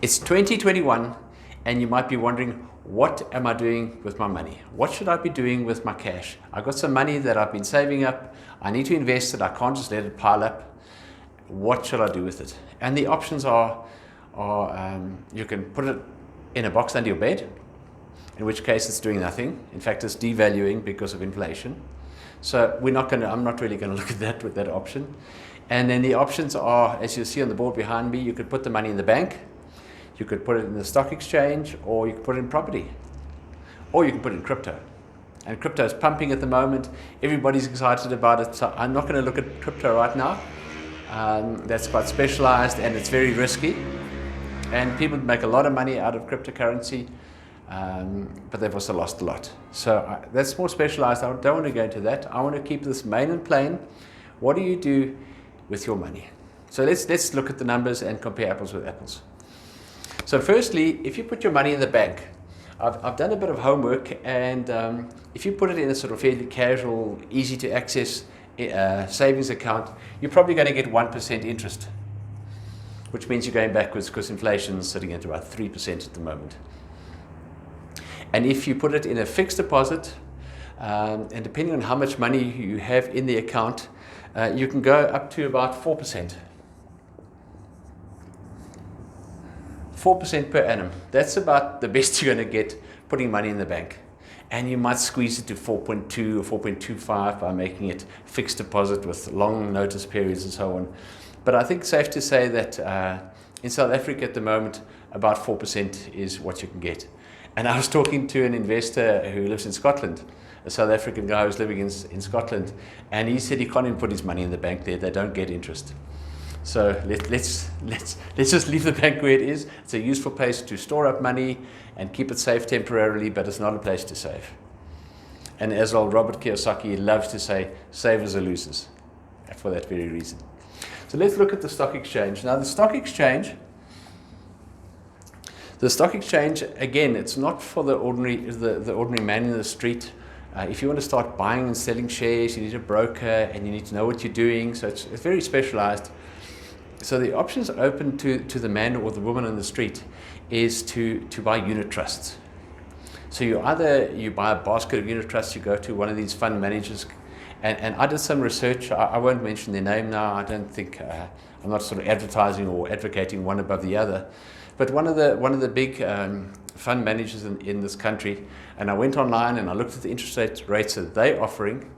It's 2021 and you might be wondering, what am I doing with my money? What should I be doing with my cash? I've got some money that I've been saving up. I need to invest it. I can't just let it pile up. What should I do with it? And the options are you can put it in a box under your bed, in which case it's doing nothing. In fact, it's devaluing because of inflation. So I'm not really going to look at that with that option. And then the options are, as you see on the board behind me, you could put the money in the bank, you could put it in the stock exchange, or you could put it in property, or you can put it in crypto. And crypto is pumping at the moment. Everybody's excited about it. So I'm not going to look at crypto right now. That's quite specialized and it's very risky. And people make a lot of money out of cryptocurrency, but they've also lost a lot. So that's more specialized. I don't want to go into that. I want to keep this main and plain. What do you do with your money? So let's look at the numbers and compare apples with apples. So firstly, if you put your money in the bank, I've done a bit of homework, and if you put it in a sort of fairly casual, easy to access savings account, you're probably going to get 1% interest, which means you're going backwards because inflation is sitting at about 3% at the moment. And if you put it in a fixed deposit, and depending on how much money you have in the account, you can go up to about 4%. 4% per annum. That's about the best you're going to get putting money in the bank. And you might squeeze it to 4.2 or 4.25 by making it fixed deposit with long notice periods and so on. But I think it's safe to say that in South Africa at the moment, about 4% is what you can get. And I was talking to an investor who lives in Scotland, a South African guy who's living in Scotland, and he said he can't even put his money in the bank there. They don't get interest. So let's just leave the bank where it is. It's a useful place to store up money and keep it safe temporarily, but it's not a place to save. And as old Robert Kiyosaki loves to say, savers are losers, for that very reason. So let's look at the stock exchange. Now the stock exchange, again, it's not for the ordinary man in the street. If you want to start buying and selling shares, you need a broker and you need to know what you're doing. So it's very specialized. So the options open to the man or the woman on the street is to buy unit trusts. So you buy a basket of unit trusts, you go to one of these fund managers, and I did some research. I won't mention their name now. I don't think I'm not sort of advertising or advocating one above the other, but one of the big fund managers in this country, and I went online and I looked at the interest rates that they're offering.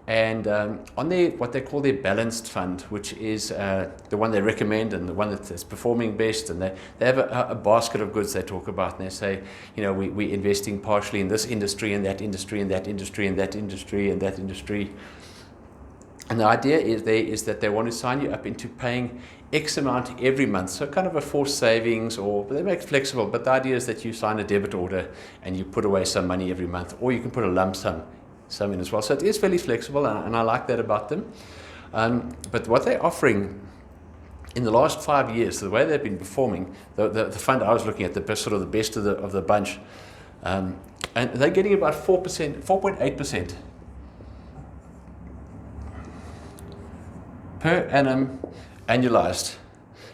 And on what they call their balanced fund, which is the one they recommend and the one that's performing best, and they have a basket of goods they talk about, and they say, we're investing partially in this industry and that industry and that industry and that industry and that industry. And the idea is that they want to sign you up into paying X amount every month, so kind of a forced savings, or they make it flexible, but the idea is that you sign a debit order and you put away some money every month, or you can put a lump sum in as well. So it is fairly flexible, and I like that about them. But what they're offering in the last 5 years, the way they've been performing, the fund I was looking at, the sort of the best of the bunch, and they're getting about 4%, 4.8% per annum annualized.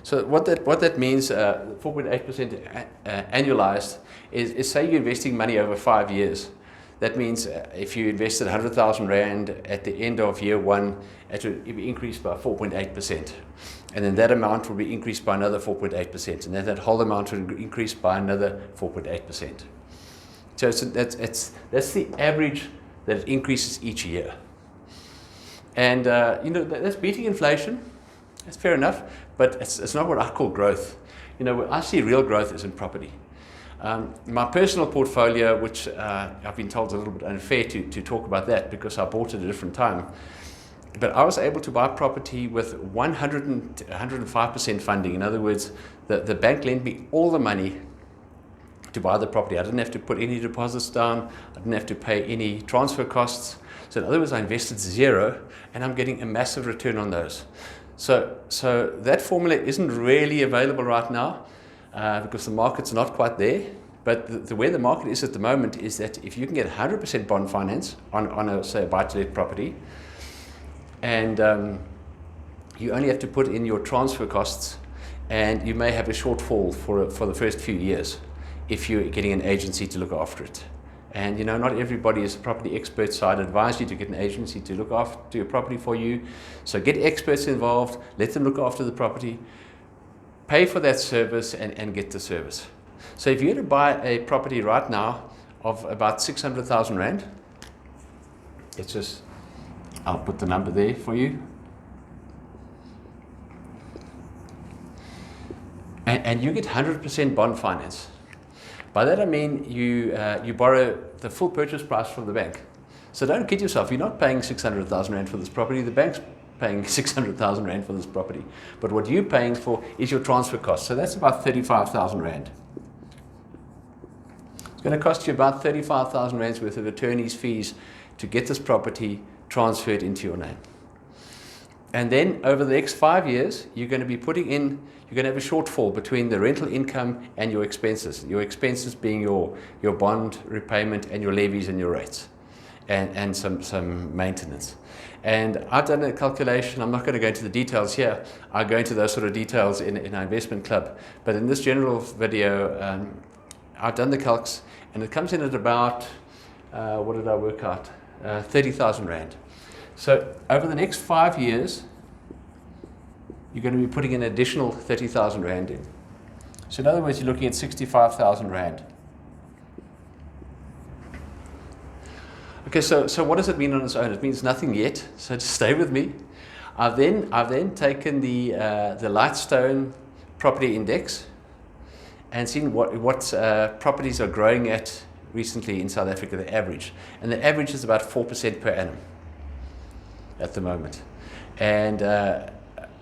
So what that means, 4.8% annualized, is say you're investing money over 5 years. That means if you invested 100,000 Rand at the end of year one, it will be increased by 4.8%. And then that amount will be increased by another 4.8%. And then that whole amount will increase by another 4.8%. So that's the average that it increases each year. And that's beating inflation. That's fair enough, but it's not what I call growth. What I see real growth is in property. My personal portfolio, which I've been told is a little bit unfair to talk about that because I bought it at a different time, but I was able to buy property with 105% funding. In other words, the bank lent me all the money to buy the property. I didn't have to put any deposits down. I didn't have to pay any transfer costs. So in other words, I invested zero, and I'm getting a massive return on those. So that formula isn't really available right now. Because the market's not quite there. But the way the market is at the moment is that if you can get 100% bond finance on a buy-to-let property, and you only have to put in your transfer costs and you may have a shortfall for the first few years if you're getting an agency to look after it. And you know, not everybody is a property expert, so I'd advise you to get an agency to look after your property for you. So get experts involved, let them look after the property, pay for that service, and get the service. So if you were to buy a property right now of about 600,000 Rand, it's just, I'll put the number there for you. And you get 100% bond finance. By that I mean you borrow the full purchase price from the bank. So don't kid yourself, you're not paying 600,000 Rand for this property, the bank's paying 600,000 Rand for this property. But what you're paying for is your transfer cost. So that's about 35,000 Rand. It's going to cost you about 35,000 Rand's worth of attorney's fees to get this property transferred into your name. And then over the next 5 years, you're going to be putting in, you're going to have a shortfall between the rental income and your expenses. Your expenses being your bond repayment and your levies and your rates and some maintenance. And I've done a calculation. I'm not going to go into the details here. I'll go into those sort of details in our investment club. But in this general video, I've done the calcs, and it comes in at about, what did I work out? 30,000 Rand. So over the next 5 years, you're going to be putting an additional 30,000 Rand in. So in other words, you're looking at 65,000 Rand. Okay, so what does it mean on its own? It means nothing yet, so just stay with me. I've then taken the Lightstone property index and seen what properties are growing at recently in South Africa, the average. And the average is about 4% per annum at the moment. And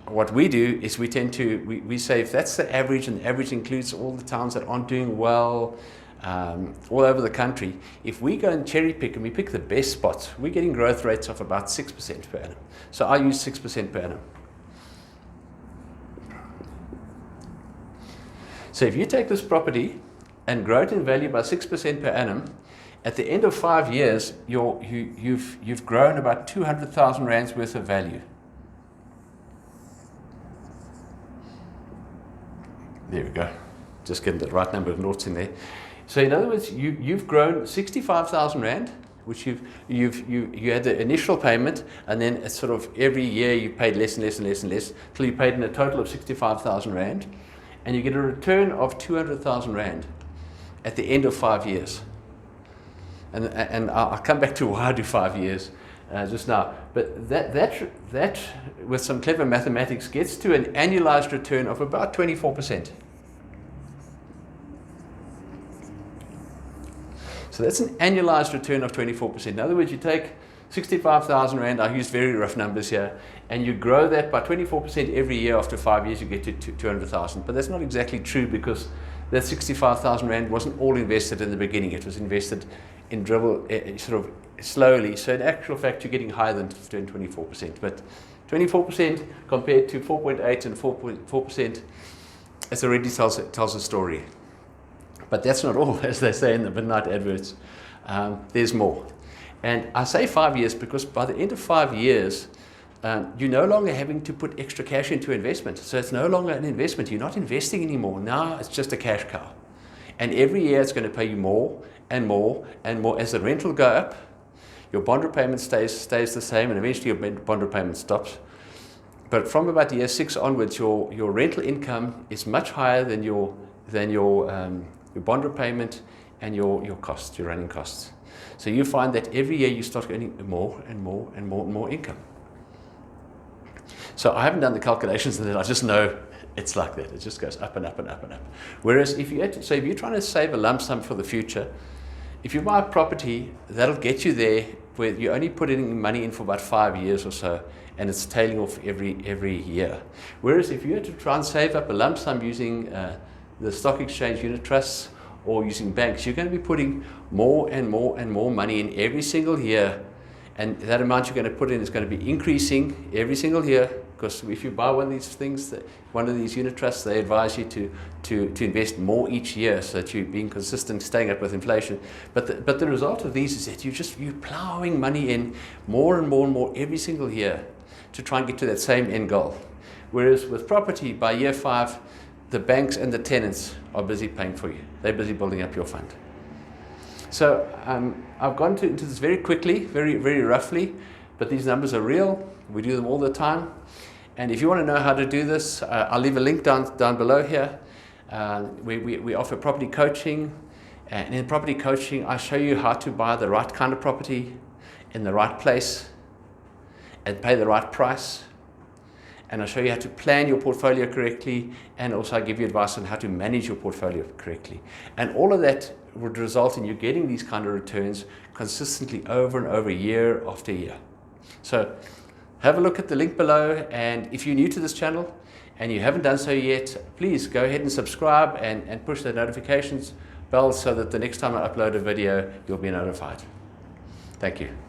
what we do is we say if that's the average, and the average includes all the towns that aren't doing well all over the country, if we go and cherry pick and we pick the best spots, we're getting growth rates of about 6% per annum. So I use 6% per annum. So if you take this property and grow it in value by 6% per annum, at the end of 5 years, you've grown about 200,000 Rands worth of value. There we go. Just getting the right number of noughts in there. So in other words, you've grown 65,000 Rand, which you had the initial payment, and then it's sort of every year you paid less and less and less and less, till you paid in a total of 65,000 Rand, and you get a return of 200,000 Rand at the end of 5 years. And I'll come back to why I do 5 years just now. But that with some clever mathematics gets to an annualized return of about 24%. So that's an annualized return of 24%. In other words, you take 65,000 Rand, I use very rough numbers here, and you grow that by 24% every year. After 5 years, you get to 200,000. But that's not exactly true, because that 65,000 Rand wasn't all invested in the beginning. It was invested in sort of slowly. So in actual fact, you're getting higher than 24%. But 24% compared to 4.8 and 4.4%, it already tells a story. But that's not all, as they say in the midnight adverts. There's more. And I say 5 years because by the end of 5 years, you're no longer having to put extra cash into investment. So it's no longer an investment. You're not investing anymore. Now it's just a cash cow. And every year it's going to pay you more and more and more. As the rent will go up, your bond repayment stays the same, and eventually your bond repayment stops. But from about year 6 onwards, your rental income is much higher than your bond repayment and your costs, your running costs. So you find that every year you start earning more and more and more and more income. So I haven't done the calculations, and I just know it's like that. It just goes up and up and up and up. Whereas if you're trying to save a lump sum for the future, if you buy a property, that'll get you there where you only put in money in for about 5 years or so, and it's tailing off every year. Whereas if you had to try and save up a lump sum using the stock exchange unit trusts or using banks, you're going to be putting more and more and more money in every single year, and that amount you're going to put in is going to be increasing every single year. Because if you buy one of these things, one of these unit trusts, they advise you to invest more each year, so that you're being consistent, staying up with inflation. But the result of these is that you're plowing money in more and more and more every single year to try and get to that same end goal. Whereas with property, by year 5, the banks and the tenants are busy paying for you. They're busy building up your fund. So I've gone into this very quickly, very, very roughly, but these numbers are real. We do them all the time. And if you want to know how to do this, I'll leave a link down below here. We offer property coaching. And in property coaching, I show you how to buy the right kind of property in the right place and pay the right price. And I'll show you how to plan your portfolio correctly, and also I give you advice on how to manage your portfolio correctly. And all of that would result in you getting these kind of returns consistently over and over, year after year. So have a look at the link below, and if you're new to this channel and you haven't done so yet, please go ahead and subscribe and push the notifications bell so that the next time I upload a video, you'll be notified. Thank you.